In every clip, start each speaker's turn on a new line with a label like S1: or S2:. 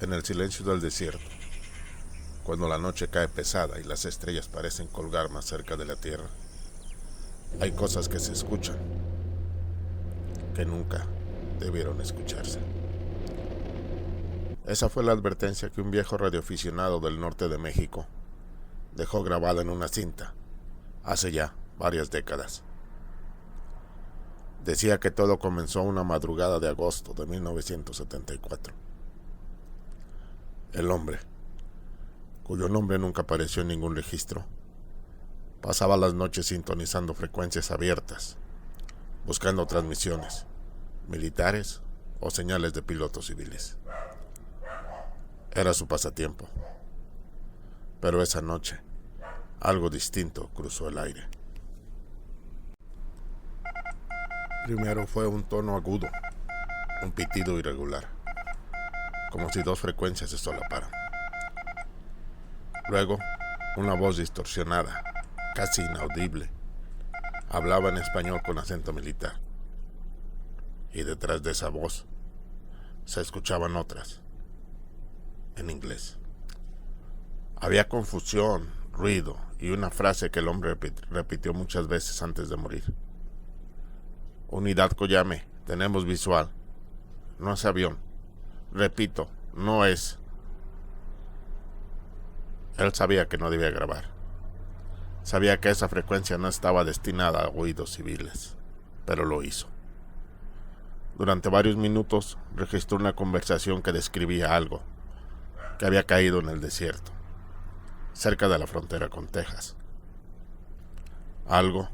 S1: En el silencio del desierto, cuando la noche cae pesada y las estrellas parecen colgar más cerca de la tierra, hay cosas que se escuchan que nunca debieron escucharse. Esa fue la advertencia que un viejo radioaficionado del norte de México dejó grabada en una cinta hace ya varias décadas. Decía que todo comenzó una madrugada de agosto de 1974. El hombre, cuyo nombre nunca apareció en ningún registro, pasaba las noches sintonizando frecuencias abiertas, buscando transmisiones militares o señales de pilotos civiles. Era su pasatiempo. Pero esa noche, algo distinto cruzó el aire. Primero fue un tono agudo, un pitido irregular, como si dos frecuencias se solaparan. Luego, una voz distorsionada, casi inaudible, hablaba en español con acento militar. Y detrás de esa voz se escuchaban otras, en inglés. Había confusión, ruido y una frase que el hombre repitió muchas veces antes de morir. Unidad Koyame, tenemos visual. No es avión. Repito, no es. Él sabía que no debía grabar. Sabía que esa frecuencia no estaba destinada a oídos civiles, pero lo hizo. Durante varios minutos registró una conversación que describía algo que había caído en el desierto, cerca de la frontera con Texas. Algo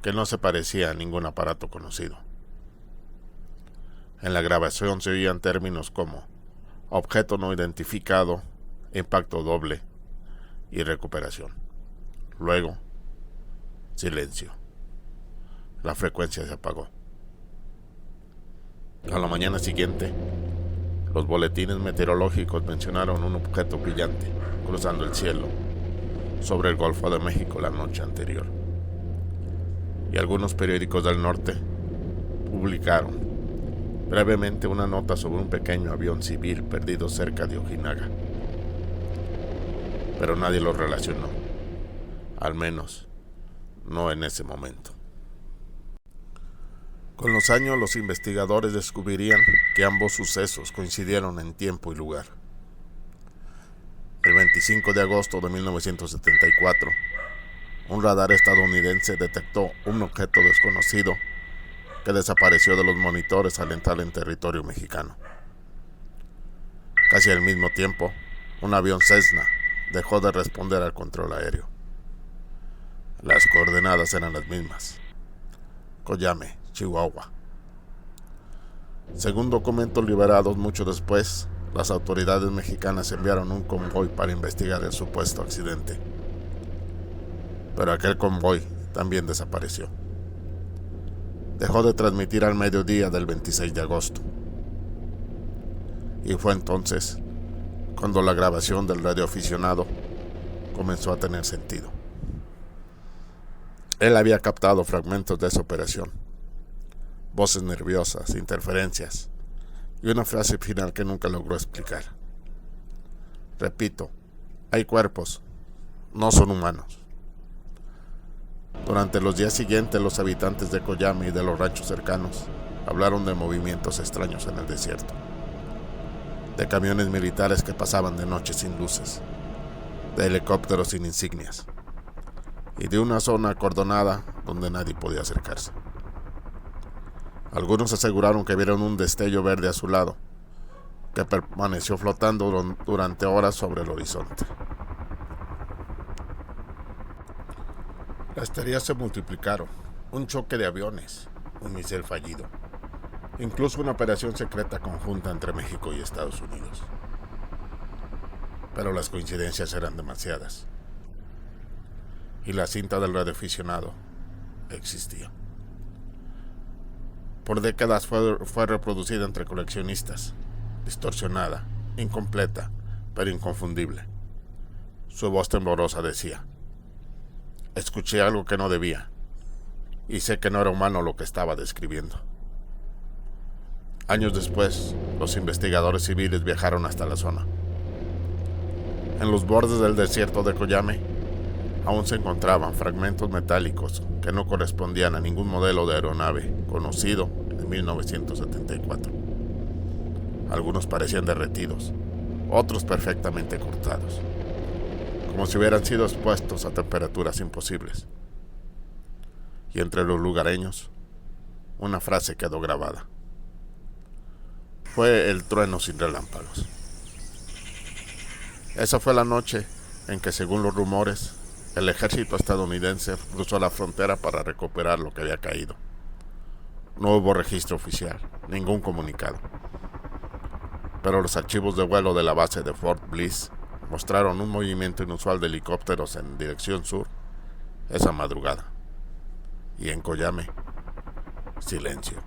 S1: que no se parecía a ningún aparato conocido. En la grabación se oían términos como objeto no identificado, impacto doble y recuperación. Luego, silencio. La frecuencia se apagó. A la mañana siguiente, los boletines meteorológicos mencionaron un objeto brillante cruzando el cielo sobre el Golfo de México la noche anterior. Y algunos periódicos del norte publicaron brevemente una nota sobre un pequeño avión civil perdido cerca de Ojinaga. Pero nadie lo relacionó, al menos no en ese momento. Con los años, los investigadores descubrirían que ambos sucesos coincidieron en tiempo y lugar. El 25 de agosto de 1974, un radar estadounidense detectó un objeto desconocido que desapareció de los monitores al entrar en territorio mexicano. Casi al mismo tiempo, un avión Cessna dejó de responder al control aéreo. Las coordenadas eran las mismas: Koyame, Chihuahua. Según documentos liberados mucho después, las autoridades mexicanas enviaron un convoy para investigar el supuesto accidente. Pero aquel convoy también desapareció. Dejó de transmitir al mediodía del 26 de agosto. Y fue entonces cuando la grabación del radioaficionado comenzó a tener sentido. Él había captado fragmentos de esa operación, voces nerviosas, interferencias y una frase final que nunca logró explicar. Repito, hay cuerpos, no son humanos. Durante los días siguientes, los habitantes de Koyame y de los ranchos cercanos hablaron de movimientos extraños en el desierto, de camiones militares que pasaban de noche sin luces, de helicópteros sin insignias y de una zona acordonada donde nadie podía acercarse. Algunos aseguraron que vieron un destello verde a su lado, que permaneció flotando durante horas sobre el horizonte. Las teorías se multiplicaron: un choque de aviones, un misil fallido, incluso una operación secreta conjunta entre México y Estados Unidos. Pero las coincidencias eran demasiadas, y la cinta del radioaficionado existía. Por décadas fue reproducida entre coleccionistas, distorsionada, incompleta, pero inconfundible. Su voz temblorosa decía: escuché algo que no debía, y sé que no era humano lo que estaba describiendo. Años después, los investigadores civiles viajaron hasta la zona. En los bordes del desierto de Coyame aún se encontraban fragmentos metálicos que no correspondían a ningún modelo de aeronave conocido en 1974. Algunos parecían derretidos, otros perfectamente cortados, como si hubieran sido expuestos a temperaturas imposibles. Y entre los lugareños, una frase quedó grabada: fue el trueno sin relámpagos. Esa fue la noche en que, según los rumores, el ejército estadounidense cruzó la frontera para recuperar lo que había caído. No hubo registro oficial, ningún comunicado. Pero los archivos de vuelo de la base de Fort Bliss mostraron un movimiento inusual de helicópteros en dirección sur esa madrugada. Y en Coyame, silencio.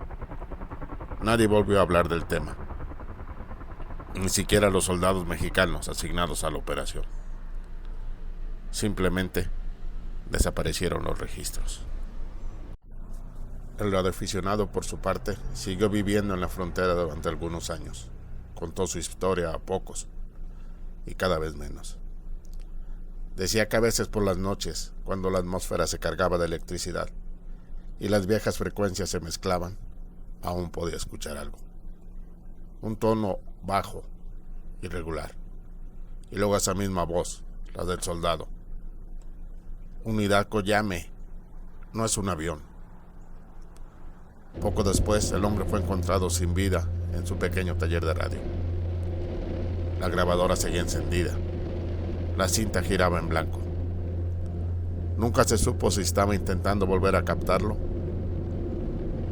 S1: Nadie volvió a hablar del tema, ni siquiera los soldados mexicanos asignados a la operación. Simplemente desaparecieron los registros. El radioaficionado, por su parte, siguió viviendo en la frontera durante algunos años. Contó su historia a pocos, y cada vez menos. Decía que a veces por las noches, cuando la atmósfera se cargaba de electricidad y las viejas frecuencias se mezclaban, aún podía escuchar algo. Un tono bajo, irregular, y luego esa misma voz, la del soldado: Unidad Coyame, no es un avión. Poco después, el hombre fue encontrado sin vida en su pequeño taller de radio. La grabadora seguía encendida. La cinta giraba en blanco. Nunca se supo si estaba intentando volver a captarlo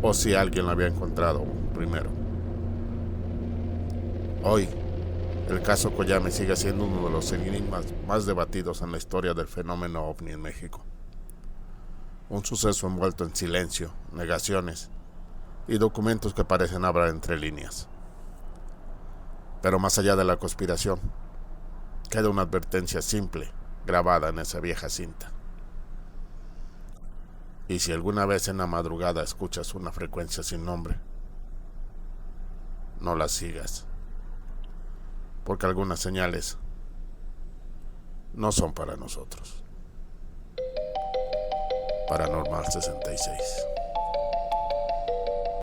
S1: o si alguien lo había encontrado primero. Hoy, el caso Coyame sigue siendo uno de los enigmas más debatidos en la historia del fenómeno ovni en México. Un suceso envuelto en silencio, negaciones y documentos que parecen hablar entre líneas. Pero más allá de la conspiración, queda una advertencia simple grabada en esa vieja cinta. Y si alguna vez en la madrugada escuchas una frecuencia sin nombre, no la sigas, porque algunas señales no son para nosotros. Paranormal 66.